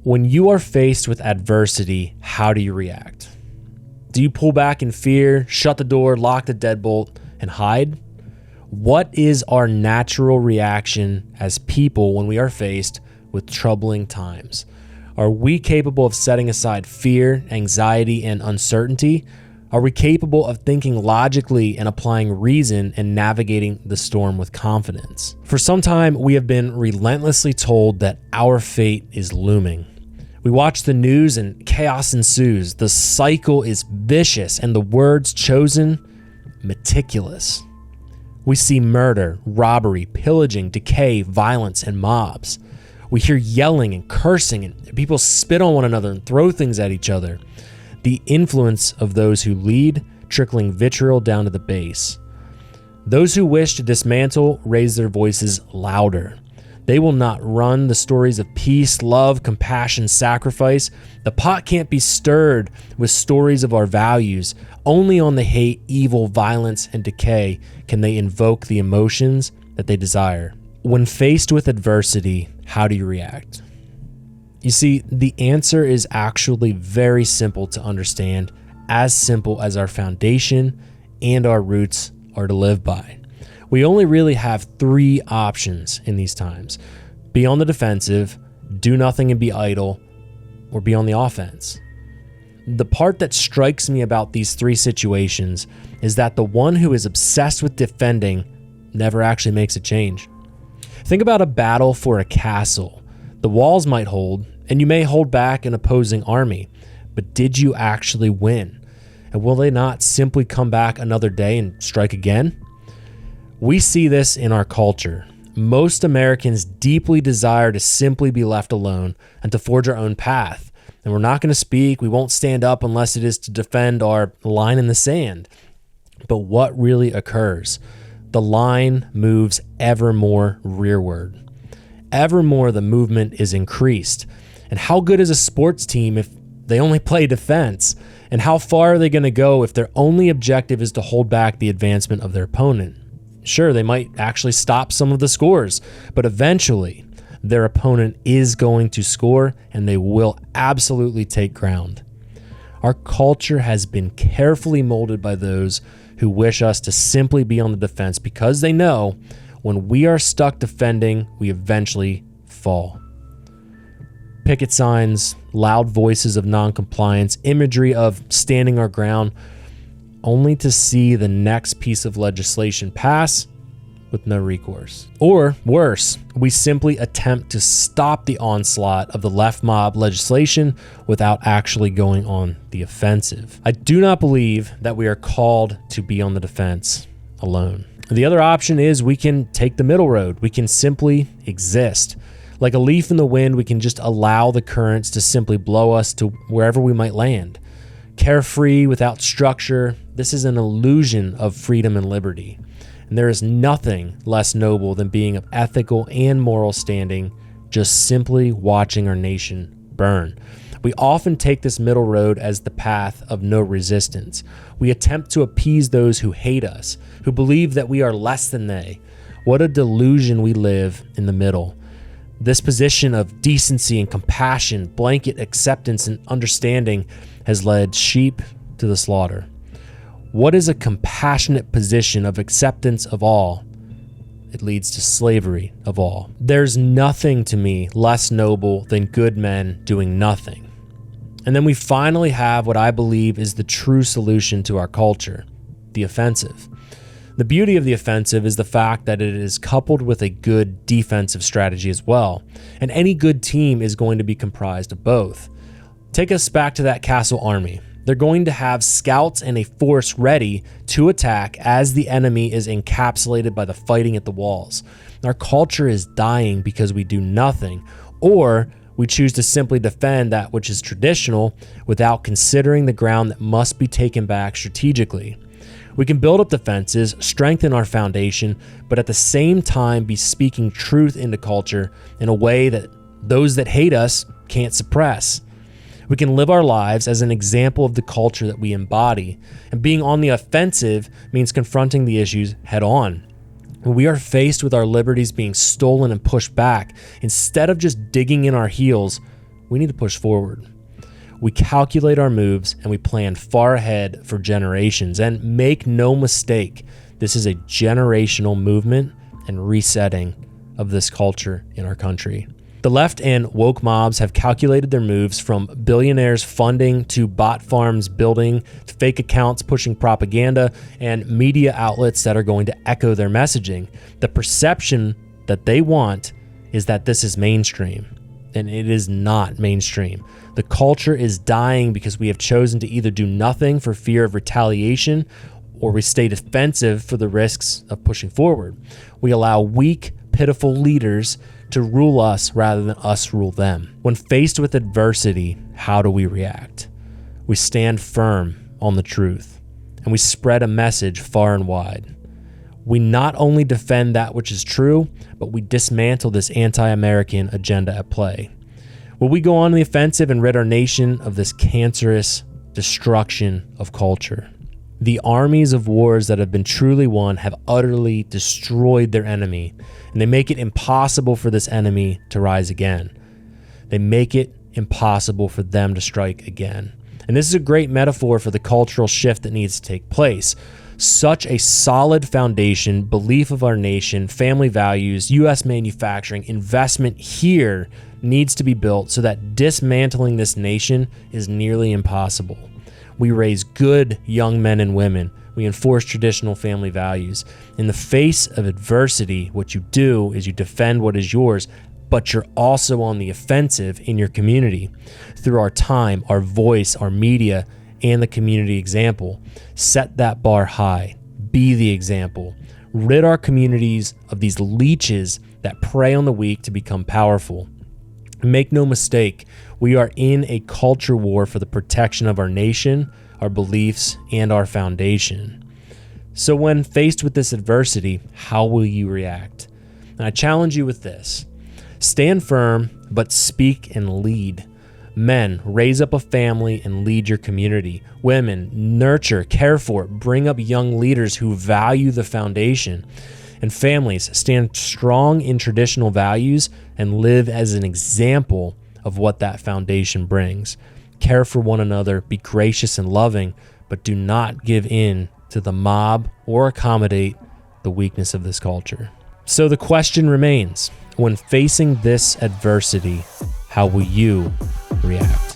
When you are faced with adversity, how do you react? Do you pull back in fear, shut the door, lock the deadbolt, and hide? What is our natural reaction as people when we are faced with troubling times? Are we capable of setting aside fear, anxiety, and uncertainty? Are we capable of thinking logically and applying reason and navigating the storm with confidence? For some time, we have been relentlessly told that our fate is looming. We watch the news and chaos ensues. The cycle is vicious and the words chosen, meticulous. We see murder, robbery, pillaging, decay, violence, and mobs. We hear yelling and cursing, and people spit on one another and throw things at each other. The influence of those who lead, trickling vitriol down to the base. Those who wish to dismantle raise their voices louder. They will not run the stories of peace, love, compassion, sacrifice. The pot can't be stirred with stories of our values. Only on the hate, evil, violence, and decay can they invoke the emotions that they desire. When faced with adversity, how do you react? You see, the answer is actually very simple to understand, as simple as our foundation and our roots are to live by. We only really have three options in these times: be on the defensive, do nothing and be idle, or be on the offense. The part that strikes me about these three situations is that the one who is obsessed with defending never actually makes a change. Think about a battle for a castle. The walls might hold, and you may hold back an opposing army, but did you actually win? And will they not simply come back another day and strike again? We see this in our culture. Most Americans deeply desire to simply be left alone and to forge our own path. And we're not going to speak. We won't stand up unless it is to defend our line in the sand. But what really occurs? The line moves ever more rearward. Ever more the movement is increased. And how good is a sports team if they only play defense? And how far are they going to go if their only objective is to hold back the advancement of their opponent? Sure, they might actually stop some of the scores, but eventually their opponent is going to score and they will absolutely take ground. Our culture has been carefully molded by those who wish us to simply be on the defense because they know when we are stuck defending, we eventually fall. Picket signs, loud voices of non-compliance, imagery of standing our ground, only to see the next piece of legislation pass with no recourse. Or worse, we simply attempt to stop the onslaught of the left mob legislation without actually going on the offensive. I do not believe that we are called to be on the defense alone. The other option is we can take the middle road. We can simply exist. Like a leaf in the wind, we can just allow the currents to simply blow us to wherever we might land. Carefree, without structure, this is an illusion of freedom and liberty. And there is nothing less noble than being of ethical and moral standing, just simply watching our nation burn. We often take this middle road as the path of no resistance. We attempt to appease those who hate us, who believe that we are less than they. What a delusion we live in the middle. This position of decency and compassion, blanket acceptance and understanding has led sheep to the slaughter. What is a compassionate position of acceptance of all? It leads to slavery of all. There's nothing to me less noble than good men doing nothing. And then we finally have what I believe is the true solution to our culture, the offensive. The beauty of the offensive is the fact that it is coupled with a good defensive strategy as well. And any good team is going to be comprised of both. Take us back to that castle army. They're going to have scouts and a force ready to attack as the enemy is encapsulated by the fighting at the walls. Our culture is dying because we do nothing, or we choose to simply defend that which is traditional without considering the ground that must be taken back strategically. We can build up defenses, strengthen our foundation, but at the same time be speaking truth into culture in a way that those that hate us can't suppress. We can live our lives as an example of the culture that we embody, and being on the offensive means confronting the issues head on. When we are faced with our liberties being stolen and pushed back, instead of just digging in our heels, we need to push forward. We calculate our moves and we plan far ahead for generations. And make no mistake, this is a generational movement and resetting of this culture in our country. The left and woke mobs have calculated their moves, from billionaires funding to bot farms building to fake accounts pushing propaganda and media outlets that are going to echo their messaging. The perception that they want is that this is mainstream, and it is not mainstream. The culture is dying because we have chosen to either do nothing for fear of retaliation, or we stay defensive for the risks of pushing forward. We allow weak, pitiful leaders to rule us rather than us rule them. When faced with adversity, how do we react? We stand firm on the truth, and we spread a message far and wide. We not only defend that which is true, but we dismantle this anti-American agenda at play. Will we go on the offensive and rid our nation of this cancerous destruction of culture? The armies of wars that have been truly won have utterly destroyed their enemy, and they make it impossible for this enemy to rise again. They make it impossible for them to strike again. And this is a great metaphor for the cultural shift that needs to take place. Such a solid foundation, belief of our nation, family values, U.S. manufacturing, investment here needs to be built so that dismantling this nation is nearly impossible. We raise good young men and women. We enforce traditional family values. In the face of adversity, what you do is you defend what is yours, but you're also on the offensive in your community. Through our time, our voice, our media, and the community example, set that bar high. Be the example. Rid our communities of these leeches that prey on the weak to become powerful. Make no mistake, we are in a culture war for the protection of our nation, our beliefs, and our foundation. So when faced with this adversity, how will you react? And I challenge you with this. Stand firm, but speak and lead. Men, raise up a family and lead your community. Women, nurture, care for, bring up young leaders who value the foundation. And families, stand strong in traditional values and live as an example of what that foundation brings. Care for one another, be gracious and loving, but do not give in to the mob or accommodate the weakness of this culture. So the question remains, when facing this adversity, how will you react?